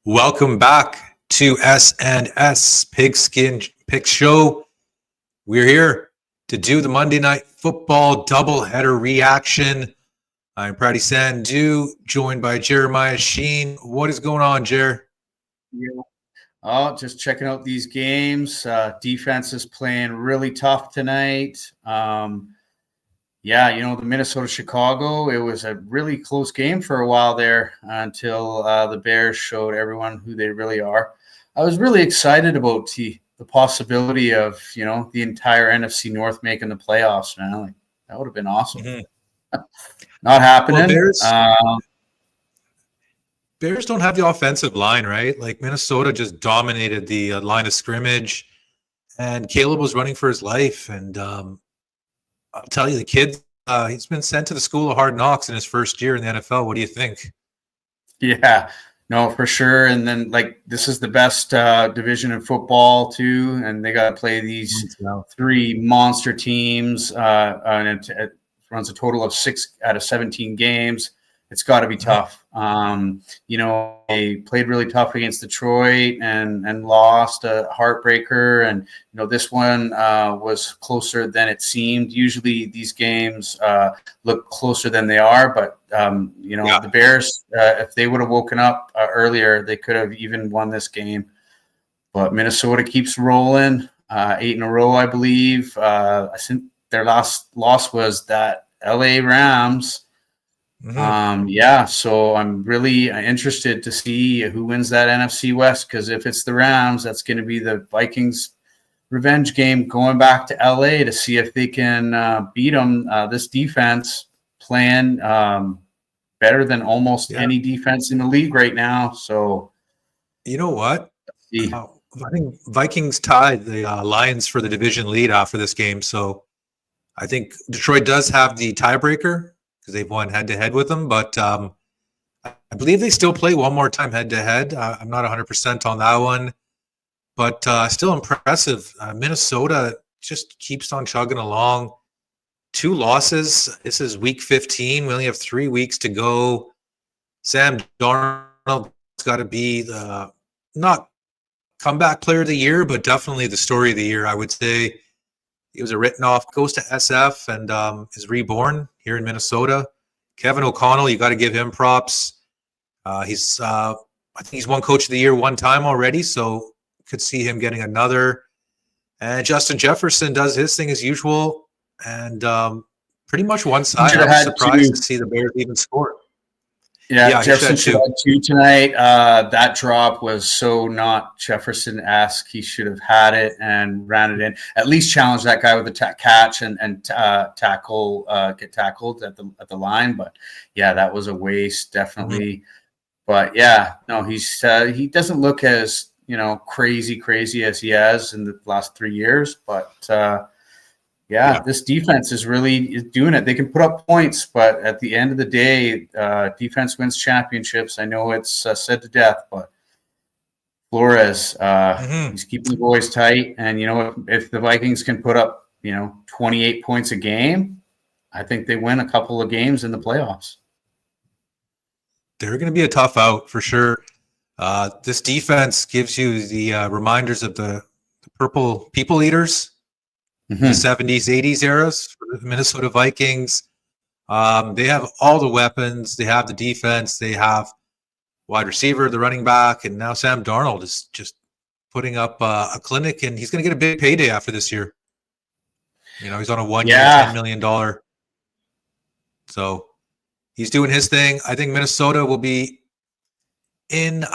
Welcome back to S&S Pigskin Pick Show. We're here to do the Monday Night Football doubleheader reaction. I'm Pratty Sandhu, joined by Jeremiah Sheen. What is going on, Jer? Yeah. Oh, just checking out these games. Defense is playing really tough tonight. The Minnesota-Chicago, it was a really close game for a while there until the Bears showed everyone who they really are. I was really excited about the possibility of, the entire NFC North making the playoffs, man. Like, that would have been awesome. Mm-hmm. Not happening. Well, Bears don't have the offensive line, right? Like Minnesota just dominated the line of scrimmage, and Caleb was running for his life. And I'll tell you, the kid, he's been sent to the School of Hard Knocks in his first year in the NFL. What do you think? Yeah, no, for sure. And then, this is the best division in football, too. And they got to play these three monster teams. And it runs a total of 6 out of 17 games. It's got to be tough. They played really tough against Detroit and lost a heartbreaker. And, this one was closer than it seemed. Usually these games look closer than they are. But, the Bears, if they would have woken up earlier, they could have even won this game. But Minnesota keeps rolling, 8 in a row, I believe. I think their last loss was that LA Rams. Mm-hmm. So I'm really interested to see who wins that NFC West, because if it's the Rams, that's going to be the Vikings revenge game going back to LA to see if they can beat them. This defense playing better than almost any defense in the league right now. So, you know what? I think Vikings tied the Lions for the division lead after this game. So I think Detroit does have the tiebreaker because they've won head-to-head with them. But I believe they still play one more time head-to-head. I'm not 100% on that one. But still impressive. Minnesota just keeps on chugging along. 2 losses. This is week 15. We only have 3 weeks to go. Sam Darnold's got to be the not comeback player of the year, but definitely the story of the year, I would say. He was a written off, goes to SF and is reborn here in Minnesota. Kevin O'Connell, you got to give him props. I think he's won Coach of the Year one time already, so could see him getting another. And Justin Jefferson does his thing as usual, and pretty much one side. I was surprised to see the Bears even score. Yeah, Jefferson should have 2 tonight. That drop was so not Jefferson-esque. He should have had it and ran it in. At least challenge that guy with the catch and tackle, get tackled at the line. But yeah, that was a waste, definitely. Mm-hmm. But yeah, no, he doesn't look as crazy as he has in the last 3 years. But this defense is really doing it. They can put up points, but at the end of the day, defense wins championships. I know it's said to death, but Flores, he's keeping the boys tight. And, if the Vikings can put up, 28 points a game, I think they win a couple of games in the playoffs. They're going to be a tough out for sure. This defense gives you the reminders of the purple people eaters. The 70s, 80s eras for the Minnesota Vikings. They have all the weapons. They have the defense. They have wide receiver, the running back, and now Sam Darnold is just putting up a clinic, and he's going to get a big payday after this year. He's on a 1-year, $10 million. So he's doing his thing. I think Minnesota will be in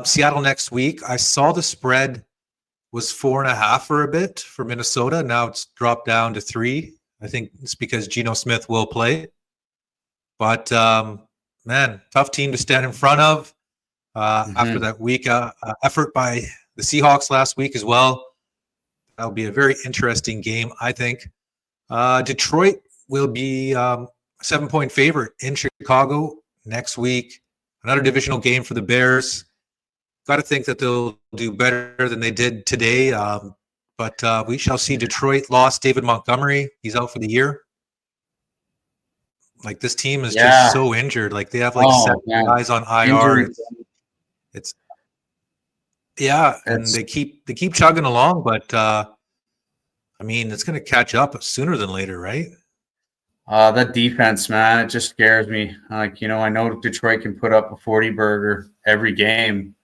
Seattle next week. I saw the spread was 4.5 for a bit for Minnesota. Now it's dropped down to 3. I think it's because Geno Smith will play. But, man, tough team to stand in front of after that weak effort by the Seahawks last week as well. That'll be a very interesting game, I think. Detroit will be a 7-point favorite in Chicago next week. Another divisional game for the Bears. Got to think that they'll do better than they did today. But we shall see. Detroit lost David Montgomery. He's out for the year. Like, this team is just so injured. Like, they have 7 guys on IR. Yeah, and they keep chugging along, but I mean, it's going to catch up sooner than later, right? That defense, man, it just scares me. Like, I know Detroit can put up a 40 burger every game,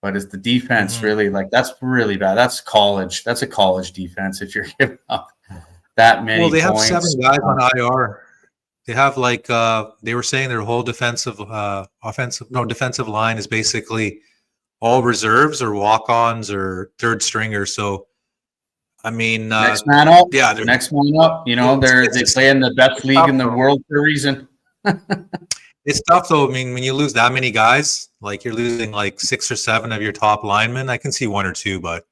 but it's the defense really, like, that's really bad. That's college. That's a college defense if you're giving up that many they points. have 7 guys on IR. They have they were saying their whole defensive line is basically all reserves or walk-ons or third stringers. So, I mean, next man up. Yeah, next man up. They play in the best league in the world for a reason. It's tough though. I mean, when you lose that many guys, like you're losing like 6 or 7 of your top linemen. I can see 1 or 2, but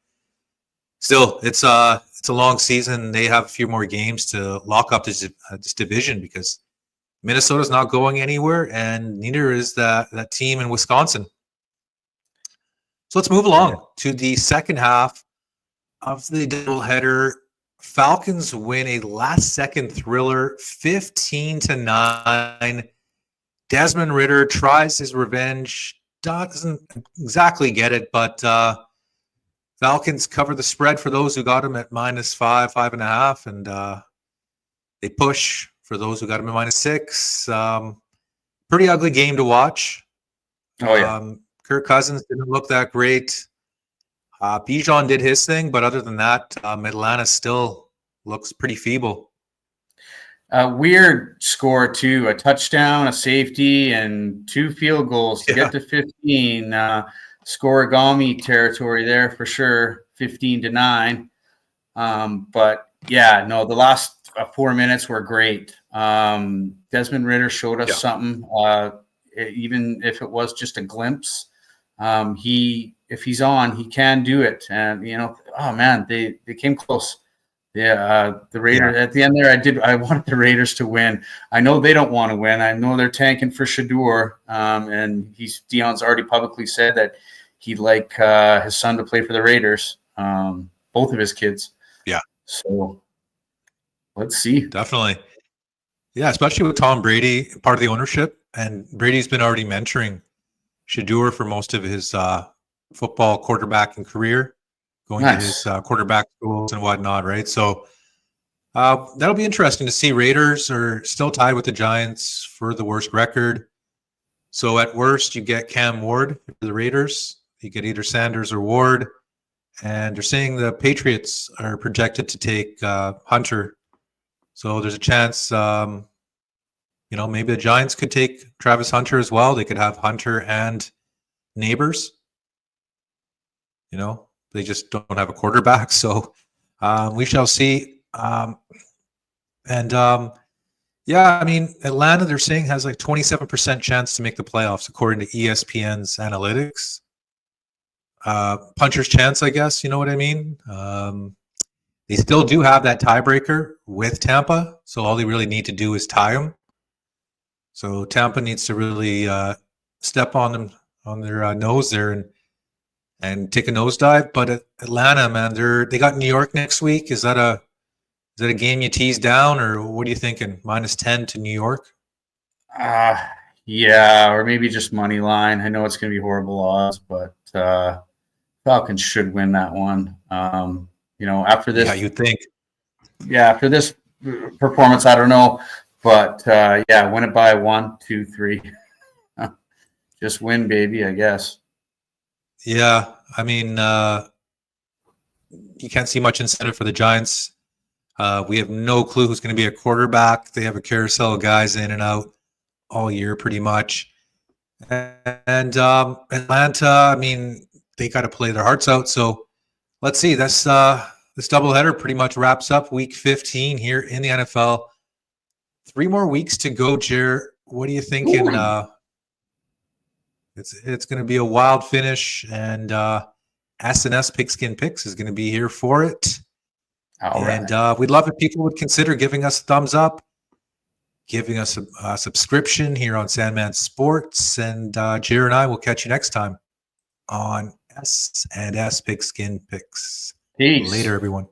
still, it's a long season. They have a few more games to lock up this division because Minnesota's not going anywhere, and neither is that team in Wisconsin. So let's move along to the second half of the doubleheader. Falcons win a last-second thriller, 15-9. Desmond Ridder tries his revenge, doesn't exactly get it, but Falcons cover the spread for those who got him at -5, 5.5, and they push for those who got him at -6. Pretty ugly game to watch. Oh, yeah. Kirk Cousins didn't look that great. Bijan did his thing, but other than that, Atlanta still looks pretty feeble. Weird score, too. A touchdown, a safety, and 2 field goals to get to 15. Scorigami territory there for sure, 15-9. But, yeah, no, the last 4 minutes were great. Desmond Ridder showed us something, even if it was just a glimpse. If he's on, he can do it. And, oh, man, they came close. Yeah, the Raiders at the end there. I wanted the Raiders to win. I know they don't want to win. I know they're tanking for Shador, and Deion's already publicly said that he'd like his son to play for the Raiders. Both of his kids. Yeah. So let's see. Definitely. Yeah, especially with Tom Brady, part of the ownership, and Brady's been already mentoring Shador for most of his football quarterbacking career. Going to his quarterback schools and whatnot, right? So that'll be interesting to see. Raiders are still tied with the Giants for the worst record. So at worst, you get Cam Ward for the Raiders. You get either Sanders or Ward. And they're saying the Patriots are projected to take Hunter. So there's a chance, maybe the Giants could take Travis Hunter as well. They could have Hunter and Neighbors. They just don't have a quarterback, so we shall see. I mean, Atlanta, they're saying, has like 27% chance to make the playoffs, according to ESPN's analytics. Puncher's chance, I guess, you know what I mean? They still do have that tiebreaker with Tampa, so all they really need to do is tie them. So Tampa needs to really step on them, on their nose there, and take a nosedive. But Atlanta, man, they got New York next week. Is that a game you tease down, or what are you thinking? -10 to New York? Yeah, or maybe just money line. I know it's going to be horrible odds, but Falcons should win that one. After this, yeah, you'd think. Yeah, after this performance, I don't know, but win it by 1, 2, 3. Just win, baby, I guess. Yeah, I mean, you can't see much incentive for the Giants. We have no clue who's going to be a quarterback. They have a carousel of guys in and out all year, pretty much. And Atlanta, I mean, they got to play their hearts out. So let's see. This doubleheader pretty much wraps up Week 15 here in the NFL. 3 more weeks to go, Jer. What are you thinking? It's going to be a wild finish, and S&S Pigskin Picks is going to be here for it. And we'd love if people would consider giving us a thumbs up, giving us a subscription here on Sandman Sports, and Jer and I will catch you next time on S&S Pigskin Picks. Peace. Later, everyone.